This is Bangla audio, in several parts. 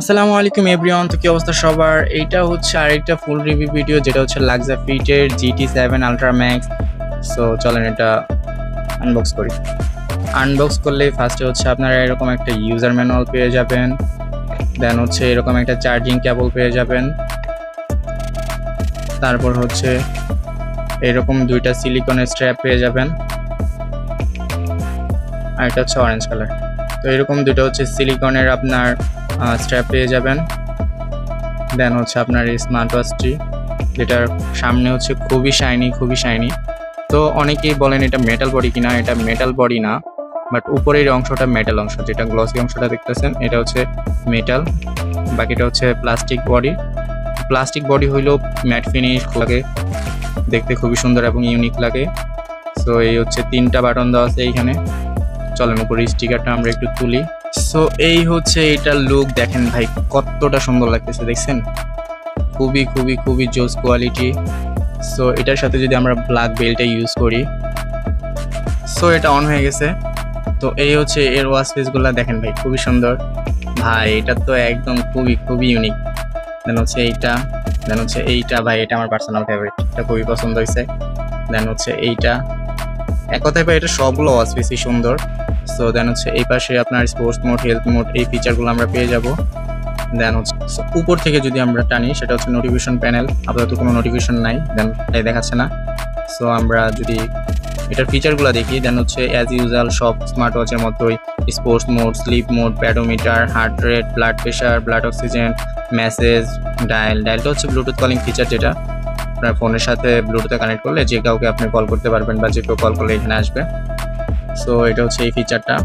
আসসালামু আলাইকুম এভরিওয়ান। তো কি অবস্থা সবার? এইটা হচ্ছে আরেকটা ফুল রিভিউ ভিডিও, যেটা হচ্ছে লাক্সা ফিটের GT7 আলট্রা ম্যাক্স। সো চলেন এটা আনবক্স করি। আনবক্স করলে ফার্স্টে হচ্ছে আপনারা এরকম একটা ইউজার ম্যানুয়াল পেয়ে যাবেন, দেন হচ্ছে এরকম একটা চার্জিং কেবল পেয়ে যাবেন, তারপর হচ্ছে এরকম দুইটা সিলিকনের স্ট্র্যাপ পেয়ে যাবেন, আর এটা হচ্ছে অরেঞ্জ কালার। তো এরকম দুটো হচ্ছে সিলিকনের আপনার স্ট্র্যাপ পেয়ে যাবেন। দেন হচ্ছে আপনার এই স্মার্ট ওয়াচটি, যেটার সামনে হচ্ছে খুবই শাইনি। তো অনেকেই বলেন এটা মেটাল বডি কিনা, এটা মেটাল বডি না, বাট উপরের অংশটা মেটাল অংশ, যেটা গ্লসি অংশটা দেখতেছেন এটা হচ্ছে মেটাল, বাকিটা হচ্ছে প্লাস্টিক বডি হইলেও ম্যাট ফিনিশ লাগে, দেখতে খুবই সুন্দর এবং ইউনিক লাগে। সো এই হচ্ছে 3টা বাটন দেওয়া আছে এইখানে। চলেন উপরে স্টিকারটা আমরা একটু তুলি। সো এই হচ্ছে এটার লুক, দেখেন ভাই কতটা সুন্দর লাগতেছে, দেখছেন? খুবই জোস কোয়ালিটি। সো এটার সাথে যদি আমরা ব্ল্যাক বেল্টটা ইউজ করি, সো এটা অন হয়ে গেছে। তো এই হচ্ছে এর ওয়াচ ফেসগুলো, দেখেন ভাই খুবই সুন্দর ভাই, এটা তো একদম খুবই ইউনিক। দেন হচ্ছে এইটা ভাই, এটা আমার পার্সোনাল ফেভারিট, এটা খুবই পছন্দ হয়েছে। দেন হচ্ছে এইটা, এক কথায় ভাই এটা সবগুলো ওয়াচ ফেসই সুন্দর। সো দেন হচ্ছে এই পাশে আপনার স্পোর্টস মোড, হেলথ মোড, এই ফিচারগুলো আমরা পেয়ে যাব। দেন হচ্ছে উপর থেকে যদি আমরা টানি, সেটা হচ্ছে নোটিফিকেশন প্যানেল, আপাতত কোনো নোটিফিকেশন নাই, দেন তাই দেখাচ্ছে না। সো আমরা যদি এটার ফিচারগুলো দেখি, দেন হচ্ছে অ্যাজ ইউজুয়াল সব স্মার্ট ওয়াচের মতোই sports mode, sleep mode, pedometer, heart rate, blood pressure, blood oxygen, message, ডায়ালটা হচ্ছে ব্লুটুথ কলিং ফিচার, যেটা আপনার ফোনের সাথে ব্লুটুথে কানেক্ট করলে যে কাউকে আপনি কল করতে পারবেন, বা যে কেউ কল করলে এখানে আসবে। সো এটা হচ্ছে এই ফিচারটা।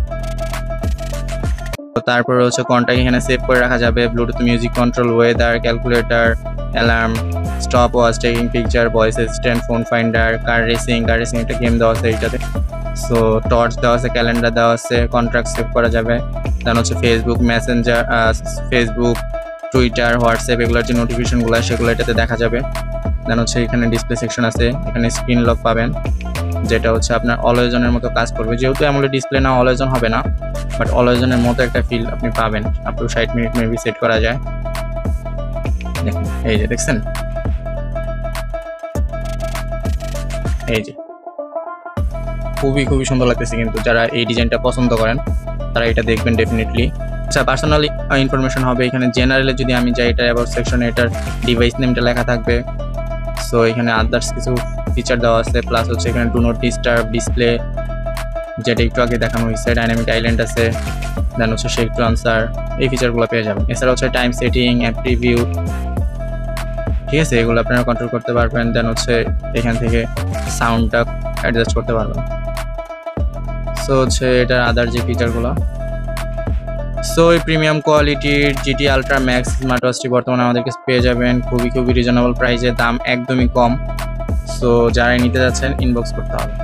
তারপরে হচ্ছে কন্টাক্ট এখানে সেভ করে রাখা যাবে, Bluetooth music control, weather, calculator, alarm, stop watch, taking picture, voice assistant, phone finder, car racing একটা গেম দেওয়া আছে এইটাতে। সো টর্চ দেওয়া আছে, ক্যালেন্ডার দেওয়া আছে, কন্ট্রাক্ট সেভ করা যাবে। দেন হচ্ছে Facebook Messenger, Facebook, Twitter, WhatsApp, এগুলোর যে নোটিফিকেশনগুলো সেগুলো এটাতে দেখা যাবে। দেন হচ্ছে এখানে ডিসপ্লে সেকশন আছে, এখানে স্ক্রিন লক পাবেন, যেটা হচ্ছে আপনার অলওয়েজনের মতো কাজ করবে। যেহেতু অ্যামোলেড ডিসপ্লে না, অলওয়েজন হবে না, বাট অলওয়েজনের মতো একটা ফিল আপনি পাবেন। Up to 60 minute maybe set করা যায়। দেখুন এই যে দেখছেন, এই যে খুবই সুন্দর লাগতেছে। কিন্তু যারা এই ডিজাইনটা পছন্দ করেন তারা এটা দেখবেন ডেফিনেটলি। আচ্ছা, পার্সোনাল ইনফরমেশন হবে এখানে। জেনারেলে যদি আমি যাই, এটা অ্যাবাউট সেকশনে এটার ডিভাইস নেমটা লেখা থাকবে। সো এখানে আদার্স কিছু ফিচার দেওয়া আছে, প্লাস হচ্ছে এখানে ডু নট ডিস্টার্ব ডিসপ্লে, যেটা একটু আগে দেখানো হয়েছে, ডাইনামিক আইল্যান্ড আছে, দেন হচ্ছে শেক টু আনসার, এই ফিচারগুলো পেয়ে যাবেন। এছাড়া হচ্ছে টাইম সেটিং, অ্যাপ রিভিউ, ঠিক আছে, এগুলো আপনারা কন্ট্রোল করতে পারবেন। দেন হচ্ছে এখান থেকে সাউন্ডটা অ্যাডজাস্ট করতে পারবেন। সো হচ্ছে এটার আদার যে ফিচারগুলো। সো এই প্রিমিয়াম কোয়ালিটির GT আলট্রা ম্যাক্স স্মার্ট ওয়াচটি বর্তমানে আমাদের কাছে পেয়ে যাবেন খুবই রিজনেবল প্রাইসে, দাম একদমই কম। সো যারা নিতে যাচ্ছেন ইনবক্স করতে হবে।